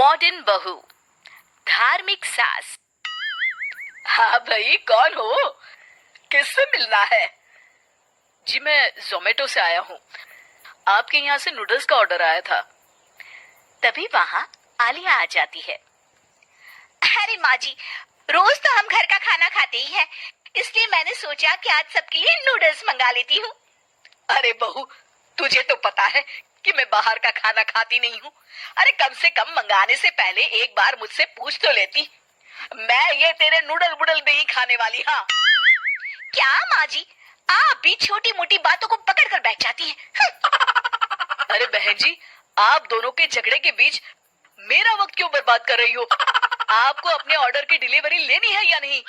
Modern बहू, धार्मिक सास। हाँ भाई, कौन हो? किससे मिलना है? जी मैं जोमेटो से आया हूँ। आपके यहाँ से नूडल्स का ऑर्डर आया था। तभी वहाँ आलिया आ जाती है। अरे माँ जी, रोज तो हम घर का खाना खाते ही हैं, इसलिए मैंने सोचा कि आज सबके लिए नूडल्स मंगा लेती हूँ। अरे बहू, तुझे तो पता है कि मैं बाहर का खाना खाती नहीं हूँ। अरे कम से कम मंगाने से पहले एक बार मुझसे पूछ तो लेती। मैं ये तेरे नूडल वुडल नहीं खाने वाली। हाँ। क्या माँ जी, आप भी छोटी मोटी बातों को पकड़ कर बैठ जाती हैं। अरे बहन जी, आप दोनों के झगड़े के बीच मेरा वक्त क्यों बर्बाद कर रही हो? आपको अपने ऑर्डर की डिलीवरी लेनी है या नहीं?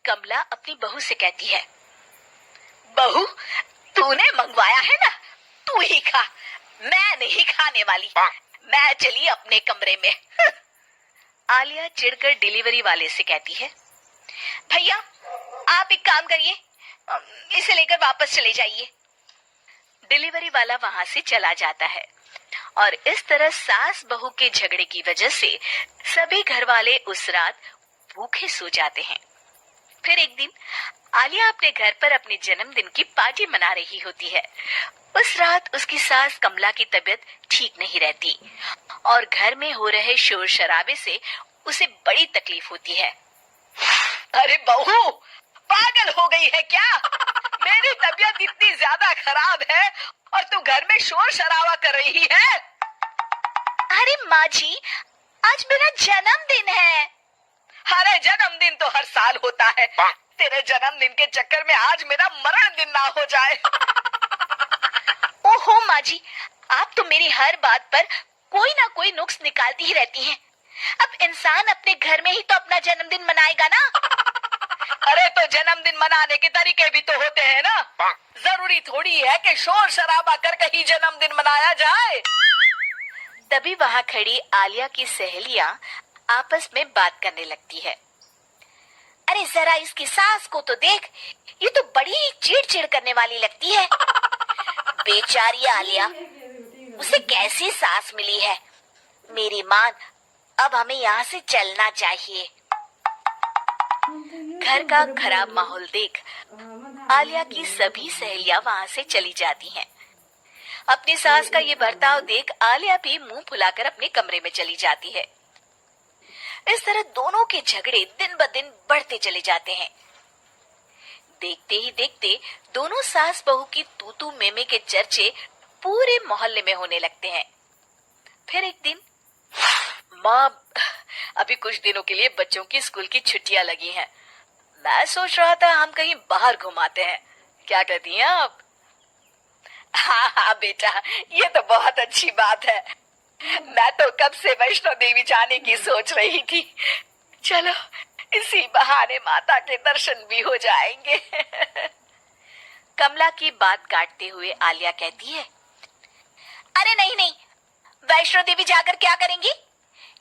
कमला अपनी बहू से कहती है। बहू, तूने मंगवाया है ना, तू ही खा, मैं नहीं खाने वाली। मैं चली अपने कमरे में। आलिया चिढ़कर डिलीवरी वाले से कहती है, भैया आप एक काम करिए, इसे लेकर वापस चले जाइए। डिलीवरी वाला वहां से चला जाता है और इस तरह सास बहू के झगड़े की वजह से सभी घर वाले उस रात भूखे सो जाते हैं। फिर एक दिन आलिया अपने घर पर अपने जन्मदिन की पार्टी मना रही होती है। उस रात उसकी सास कमला की तबीयत ठीक नहीं रहती और घर में हो रहे शोर शराबे से उसे बड़ी तकलीफ होती है। अरे बहू, पागल हो गई है क्या? मेरी तबीयत इतनी ज्यादा खराब है और तू घर में शोर शराबा कर रही है? अरे माँ जी, आज मेरा जन्मदिन है। अरे जन्मदिन तो हर साल होता है। तेरे जन्मदिन के चक्कर में आज मेरा मरण दिन ना हो जाए। ओहो माँ जी, आप तो मेरी हर बात पर कोई ना कोई नुक्स निकालती ही रहती हैं। अब इंसान अपने घर में ही तो अपना जन्मदिन मनाएगा ना। अरे तो जन्मदिन मनाने के तरीके भी तो होते हैं ना। जरूरी थोड़ी है कि शोर शराबा करके ही जन्मदिन मनाया जाए। तभी वहाँ खड़ी आलिया की सहेलियां आपस में बात करने लगती है। अरे जरा इसकी सास को तो देख, ये तो बड़ी चिड़चिड़ करने वाली लगती है। बेचारी आलिया, उसे कैसी सास मिली है। मेरी मान, अब हमें यहाँ से चलना चाहिए। घर का खराब माहौल देख आलिया की सभी सहेलियां वहाँ से चली जाती हैं। अपनी सास का ये बर्ताव देख आलिया भी मुंह फुलाकर अपने कमरे में चली जाती है। इस तरह दोनों के झगड़े दिन ब दिन बढ़ते चले जाते हैं। देखते ही देखते दोनों सास बहू की तू मेमे के चर्चे पूरे मोहल्ले में होने लगते हैं। फिर एक दिन, माँ, अभी कुछ दिनों के लिए बच्चों की स्कूल की छुट्टियां लगी हैं। मैं सोच रहा था हम कहीं बाहर घुमाते हैं, क्या कहती हैं आप? हाँ हाँ बेटा, ये तो बहुत अच्छी बात है। मैं तो कब से वैष्णो देवी जाने की सोच रही थी। चलो इसी बहाने माता के दर्शन भी हो जाएंगे। कमला की बात काटते हुए आलिया कहती है, अरे नहीं नहीं, वैष्णो देवी जाकर क्या करेंगी?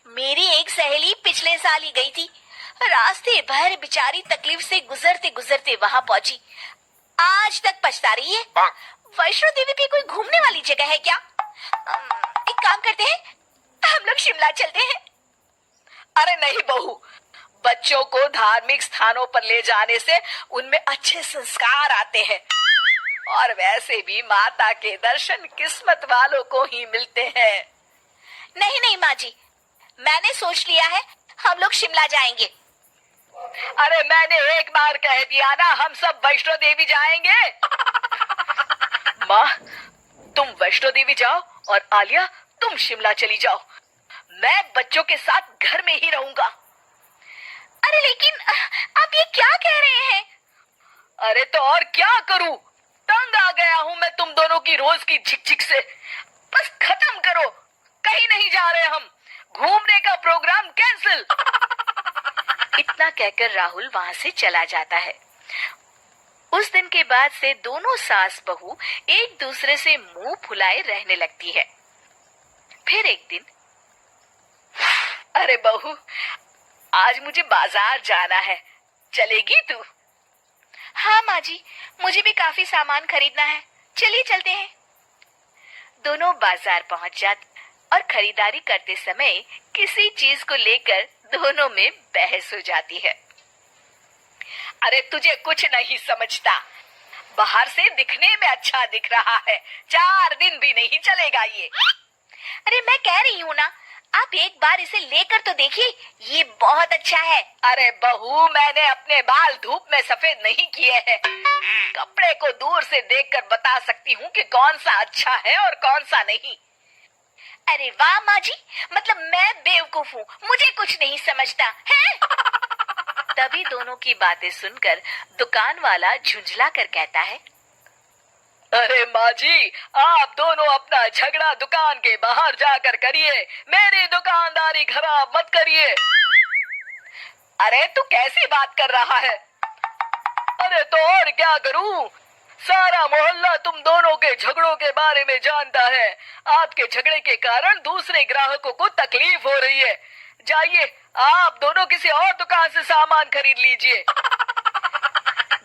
मेरी एक सहेली पिछले साल ही गई थी। रास्ते भर बेचारी तकलीफ से गुजरते गुजरते वहां पहुंची। आज तक पछता रही है। वैष्णो देवी भी कोई घूमने वाली जगह है क्या? एक काम करते हैं, हम लोग शिमला चलते हैं। अरे नहीं बहू, बच्चों को धार्मिक स्थानों पर ले जाने से उनमें अच्छे संस्कार आते हैं और वैसे भी माता के दर्शन किस्मत वालों को ही मिलते हैं। नहीं नहीं माँ जी, मैंने सोच लिया है, हम लोग शिमला जाएंगे। अरे मैंने एक बार कह दिया ना, हम सब वैष्णो देवी जाएंगे। माँ, तुम वैष्णो देवी जाओ और आलिया तुम शिमला चली जाओ। मैं बच्चों के साथ घर में ही रहूंगा। अरे लेकिन आप ये क्या कह रहे हैं? अरे तो और क्या करूं? तंग आ गया हूं मैं तुम दोनों की रोज की झिकझिक से। बस खत्म करो, कहीं नहीं जा रहे हम। घूमने का प्रोग्राम कैंसिल। इतना कहकर राहुल वहां से चला जाता है। उस दिन के बाद से दोनों सास बहू एक दूसरे से मुंह फुलाए रहने लगती है। फिर एक दिन, अरे बहू, आज मुझे बाजार जाना है, चलेगी तू? हाँ माँ जी, मुझे भी काफी सामान खरीदना है, चलिए चलते हैं। दोनों बाजार पहुंच जाते। और खरीदारी करते समय किसी चीज को लेकर दोनों में बहस हो जाती है। अरे तुझे कुछ नहीं समझता, बाहर से दिखने में अच्छा दिख रहा है, 4 दिन भी नहीं चलेगा ये। अरे मैं कह रही हूँ ना, आप एक बार इसे लेकर तो देखिए, ये बहुत अच्छा है। अरे बहू, मैंने अपने बाल धूप में सफेद नहीं किए हैं। कपड़े को दूर से देखकर बता सकती हूँ कि कौन सा अच्छा है और कौन सा नहीं। अरे वाह माँ जी, मतलब मैं बेवकूफ हूँ, मुझे कुछ नहीं समझता है। तभी दोनों की बातें सुनकर दुकान वाला झुंझला कर कहता है, अरे माँ जी, आप दोनों अपना झगड़ा दुकान के बाहर जाकर करिए, मेरी दुकानदारी खराब मत करिए। अरे तू कैसी बात कर रहा है? अरे तो और क्या करूं? सारा मोहल्ला तुम दोनों के झगड़ों के बारे में जानता है। आपके झगड़े के कारण दूसरे ग्राहकों को तकलीफ हो रही है। जाइए, आप दोनों किसी और दुकान से सामान खरीद लीजिए।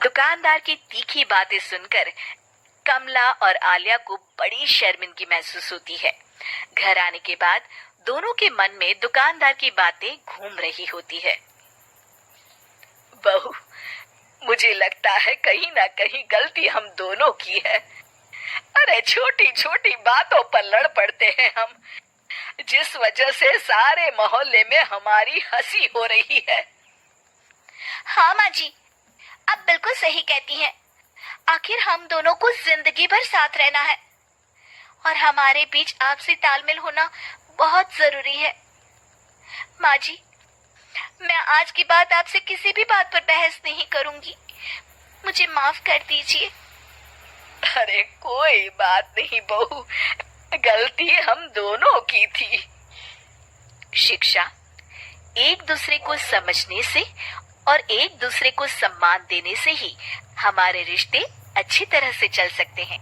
दुकानदार की तीखी बातें सुनकर कमला और आलिया को बड़ी शर्मिंदगी महसूस होती है। घर आने के बाद दोनों के मन में दुकानदार की बातें घूम रही होती है। बहू, मुझे लगता है कहीं ना कहीं गलती हम दोनों की है। अरे छोटी छोटी बातों पर लड़ पड़ते हैं हम, जिस वजह से सारे मोहल्ले में हमारी हंसी हो रही है। हाँ माँ जी, आप बिल्कुल सही कहती हैं। आखिर हम दोनों को जिंदगी भर साथ रहना है और हमारे बीच आपसी तालमेल होना बहुत जरूरी है। माँ जी, मैं आज की बात आपसे किसी भी बात पर बहस नहीं करूंगी, मुझे माफ कर दीजिए। अरे कोई बात नहीं बहू, गलती हम दोनों की थी। शिक्षा एक दूसरे को समझने से और एक दूसरे को सम्मान देने से ही हमारे रिश्ते अच्छी तरह से चल सकते हैं।